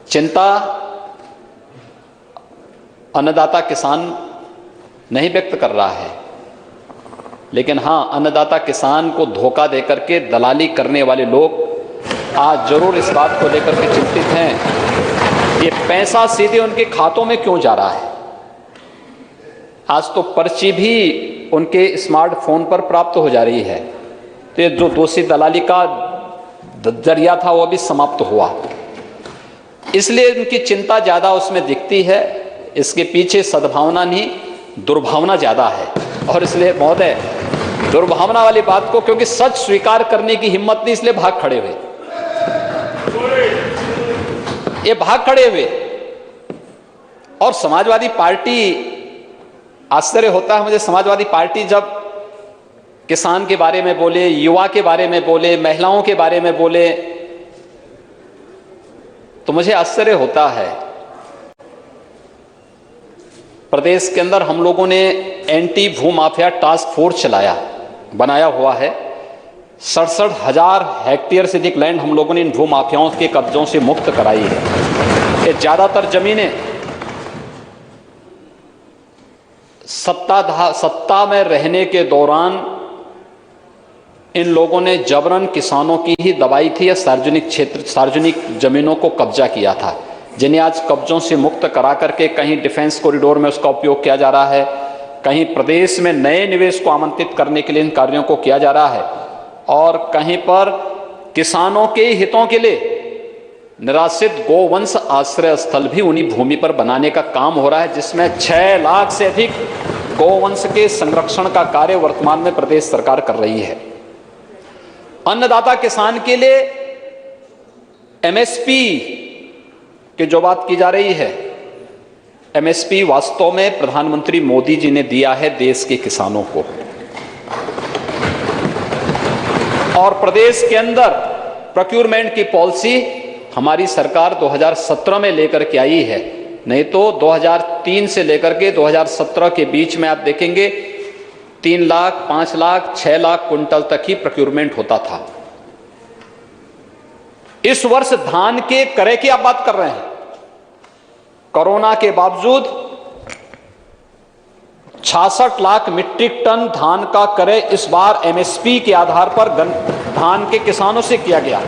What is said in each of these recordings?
चिंता अन्नदाता किसान नहीं व्यक्त कर रहा है, लेकिन हाँ, अन्नदाता किसान को धोखा देकर के दलाली करने वाले लोग आज जरूर इस बात को लेकर के चिंतित हैं, ये पैसा सीधे उनके खातों में क्यों जा रहा है। आज तो पर्ची भी उनके स्मार्टफोन पर प्राप्त हो जा रही है, तो ये जो दोषी दलाली का जरिया था वो भी समाप्त हुआ। इसलिए उनकी चिंता ज्यादा उसमें दिखती है, इसके पीछे सद्भावना नहीं दुर्भावना ज्यादा है। और इसलिए महोदय, दुर्भावना वाली बात को, क्योंकि सच स्वीकार करने की हिम्मत नहीं, इसलिए भाग खड़े हुए, ये भाग खड़े हुए। और समाजवादी पार्टी, आश्चर्य होता है मुझे, समाजवादी पार्टी जब किसान के बारे में बोले, युवा के बारे में बोले, महिलाओं के बारे में बोले, तो मुझे आश्चर्य होता है। प्रदेश के अंदर हम लोगों ने एंटी भू माफिया टास्क फोर्स बनाया हुआ है। 67,000 हेक्टेयर से अधिक लैंड हम लोगों ने इन भू माफियाओं के कब्जों से मुक्त कराई है। ये ज्यादातर जमीनें सत्ता में रहने के दौरान इन लोगों ने जबरन किसानों की ही दबाई थी या सार्वजनिक जमीनों को कब्जा किया था, जिन्हें आज कब्जों से मुक्त करा करके कहीं डिफेंस कॉरिडोर में उसका उपयोग किया जा रहा है, कहीं प्रदेश में नए निवेश को आमंत्रित करने के लिए इन कार्यों को किया जा रहा है, और कहीं पर किसानों के हितों के लिए निराश्रित गोवंश आश्रय स्थल भी उन्हीं भूमि पर बनाने का काम हो रहा है, जिसमें 6 लाख से अधिक गोवंश के संरक्षण का कार्य वर्तमान में प्रदेश सरकार कर रही है। अन्नदाता किसान के लिए एमएसपी की जो बात की जा रही है, एमएसपी वास्तव में प्रधानमंत्री मोदी जी ने दिया है देश के किसानों को, और प्रदेश के अंदर प्रोक्योरमेंट की पॉलिसी हमारी सरकार 2017 में लेकर के आई है। नहीं तो 2003 से लेकर के 2017 के बीच में आप देखेंगे 3 लाख, 5 लाख, 6 लाख क्विंटल तक ही प्रोक्योरमेंट होता था। इस वर्ष धान के क्रय की आप बात कर रहे हैं, कोरोना के बावजूद 66 लाख मीट्रिक टन धान का क्रय इस बार एमएसपी के आधार पर धान के किसानों से किया गया।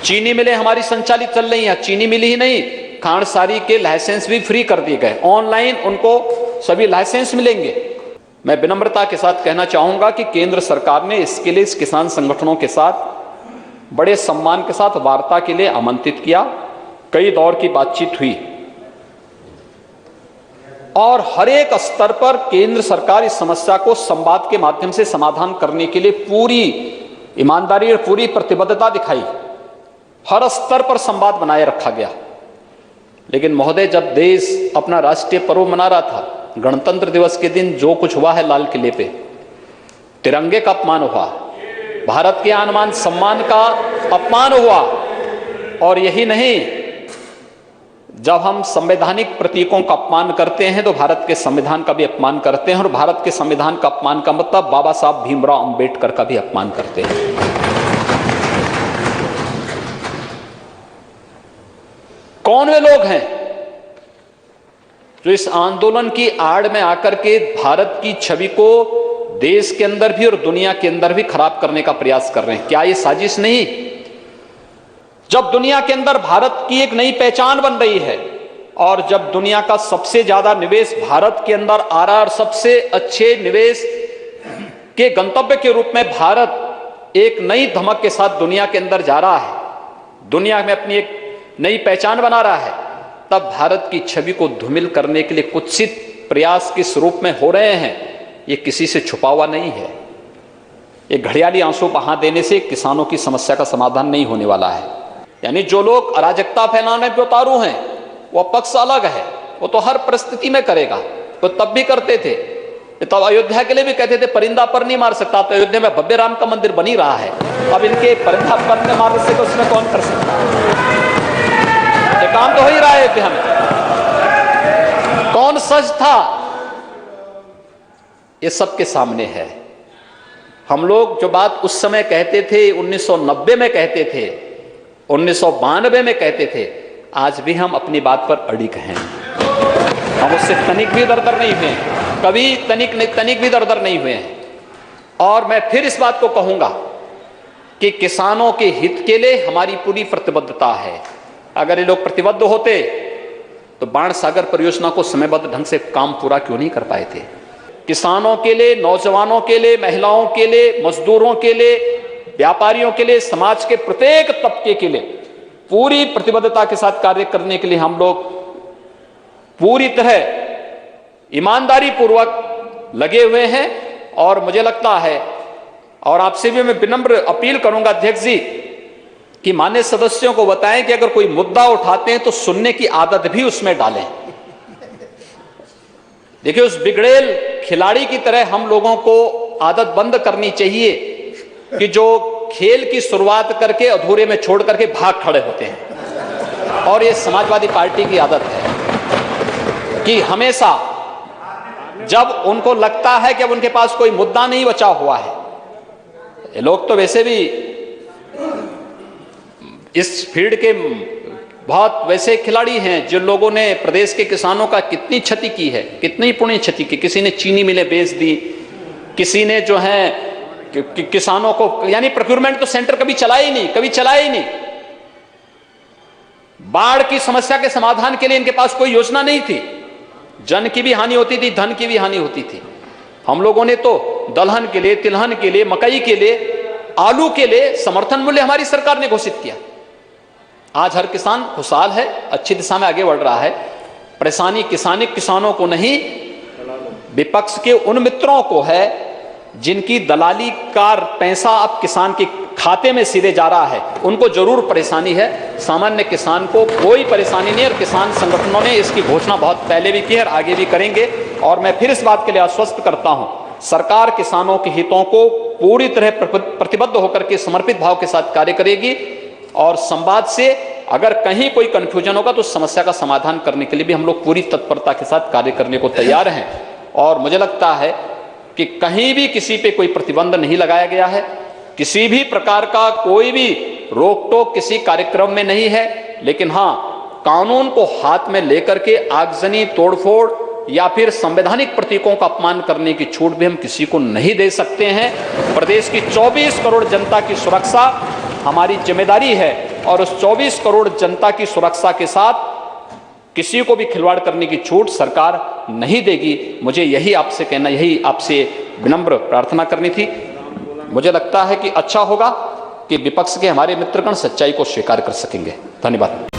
चीनी मिलें हमारी संचालित चल रही हैं, चीनी मिली ही नहीं, खांडसारी के लाइसेंस भी फ्री कर दिए गए, ऑनलाइन उनको सभी लाइसेंस मिलेंगे। मैं विनम्रता के साथ कहना चाहूंगा कि केंद्र सरकार ने इसके लिए इस किसान संगठनों के साथ बड़े सम्मान के साथ वार्ता के लिए आमंत्रित किया, कई दौर की बातचीत हुई, और हर एक स्तर पर केंद्र सरकार इस समस्या को संवाद के माध्यम से समाधान करने के लिए पूरी ईमानदारी और पूरी प्रतिबद्धता दिखाई। हर स्तर पर संवाद बनाए रखा गया। लेकिन महोदय, जब देश अपना राष्ट्रीय पर्व मना रहा था, गणतंत्र दिवस के दिन जो कुछ हुआ है लाल किले पे, तिरंगे का अपमान हुआ, भारत के आन बान सम्मान का अपमान हुआ, और यही नहीं, जब हम संवैधानिक प्रतीकों का अपमान करते हैं तो भारत के संविधान का भी अपमान करते हैं, और भारत के संविधान का अपमान का मतलब बाबा साहब भीमराव अंबेडकर का भी अपमान करते हैं। कौन वे लोग हैं जो इस आंदोलन की आड़ में आकर के भारत की छवि को देश के अंदर भी और दुनिया के अंदर भी खराब करने का प्रयास कर रहे हैं? क्या ये साजिश नहीं? जब दुनिया के अंदर भारत की एक नई पहचान बन रही है, और जब दुनिया का सबसे ज्यादा निवेश भारत के अंदर आ रहा है, और सबसे अच्छे निवेश के गंतव्य के रूप में भारत एक नई धमक के साथ दुनिया के अंदर जा रहा है, दुनिया में अपनी एक नई पहचान बना रहा है, तब भारत की छवि को धूमिल करने के लिए कुत्सित प्रयास किस रूप में हो रहे हैं, ये किसी से छुपा हुआ नहीं है। ये घड़ियाली आंसू बहा देने से किसानों की समस्या का समाधान नहीं होने वाला है। यानी जो लोग अराजकता फैलाने पे उतारू हैं, वो पक्ष अलग है, वो तो हर परिस्थिति में करेगा, वो तब भी करते थे। तब अयोध्या के लिए भी कहते थे परिंदा पर नहीं मार सकता, तो अयोध्या में भव्य राम का मंदिर बन ही रहा है, अब इनके परिंदा पर नहीं मारने से तो उसमें कौन कर सकता है? ये काम तो हो ही रहा है। हमें कौन सच था, ये सबके सामने है। हम लोग जो बात उस समय कहते थे, 1990 में कहते थे, 1992 में कहते थे, आज भी हम अपनी बात पर अड़िग हैं। हम उससे तनिक भी दरदर नहीं हुए हैं, कभी तनिक भी दरदर नहीं हुए हैं। और मैं फिर इस बात को कहूंगा कि किसानों के हित के लिए हमारी पूरी प्रतिबद्धता है। अगर ये लोग प्रतिबद्ध होते तो बाणसागर परियोजना को समयबद्ध ढंग से काम पूरा क्यों नहीं कर पाए थे। किसानों के लिए, नौजवानों के लिए, महिलाओं के लिए, मजदूरों के लिए, व्यापारियों के लिए, समाज के प्रत्येक तबके के लिए पूरी प्रतिबद्धता के साथ कार्य करने के लिए हम लोग पूरी तरह ईमानदारी पूर्वक लगे हुए हैं। और मुझे लगता है, और आपसे भी मैं विनम्र अपील करूंगा अध्यक्ष जी, कि माननीय सदस्यों को बताएं कि अगर कोई मुद्दा उठाते हैं तो सुनने की आदत भी उसमें डालें। देखिए, उस बिगड़ेल खिलाड़ी की तरह हम लोगों को आदत बंद करनी चाहिए कि जो खेल की शुरुआत करके अधूरे में छोड़ करके भाग खड़े होते हैं। और ये समाजवादी पार्टी की आदत है कि हमेशा जब उनको लगता है कि अब उनके पास कोई मुद्दा नहीं बचा हुआ है, ये लोग तो वैसे भी इस फील्ड के बहुत वैसे खिलाड़ी हैं जिन लोगों ने प्रदेश के किसानों का कितनी क्षति की है, कितनी पुण्य क्षति की। किसी ने चीनी मिलें बेच दी, किसी ने जो है किसानों को, यानी प्रोक्योरमेंट तो सेंटर कभी चलाया ही नहीं। बाढ़ की समस्या के समाधान के लिए इनके पास कोई योजना नहीं थी। जन की भी हानि होती थी, धन की भी हानि होती थी। हम लोगों ने तो दलहन के लिए, तिलहन के लिए, मकई के लिए, आलू के लिए समर्थन मूल्य हमारी सरकार ने घोषित किया। आज हर किसान खुशहाल है, अच्छी दिशा में आगे बढ़ रहा है। परेशानी किसानों को नहीं, विपक्ष के उन मित्रों को है जिनकी दलाली का पैसा अब किसान के खाते में सीधे जा रहा है, उनको जरूर परेशानी है। सामान्य किसान को कोई परेशानी नहीं, और किसान संगठनों ने इसकी घोषणा बहुत पहले भी की है और आगे भी करेंगे। और मैं फिर इस बात के लिए आश्वस्त करता हूं, सरकार किसानों के हितों को पूरी तरह प्रतिबद्ध होकर के समर्पित भाव के साथ कार्य करेगी। और संवाद से अगर कहीं कोई कंफ्यूजन होगा तो समस्या का समाधान करने के लिए भी हम लोग पूरी तत्परता के साथ कार्य करने को तैयार हैं। और मुझे लगता है कि कहीं भी किसी पे कोई प्रतिबंध नहीं लगाया गया है, किसी भी प्रकार का कोई भी रोक टोक किसी कार्यक्रम में नहीं है। लेकिन हाँ, कानून को हाथ में लेकर के आगजनी, तोड़फोड़ या फिर संवैधानिक प्रतीकों का अपमान करने की छूट भी हम किसी को नहीं दे सकते हैं। प्रदेश की 24 करोड़ जनता की सुरक्षा हमारी जिम्मेदारी है, और उस 24 करोड़ जनता की सुरक्षा के साथ किसी को भी खिलवाड़ करने की छूट सरकार नहीं देगी। मुझे यही आपसे कहना, यही आपसे विनम्र प्रार्थना करनी थी। मुझे लगता है कि अच्छा होगा कि विपक्ष के हमारे मित्रगण सच्चाई को स्वीकार कर सकेंगे। धन्यवाद।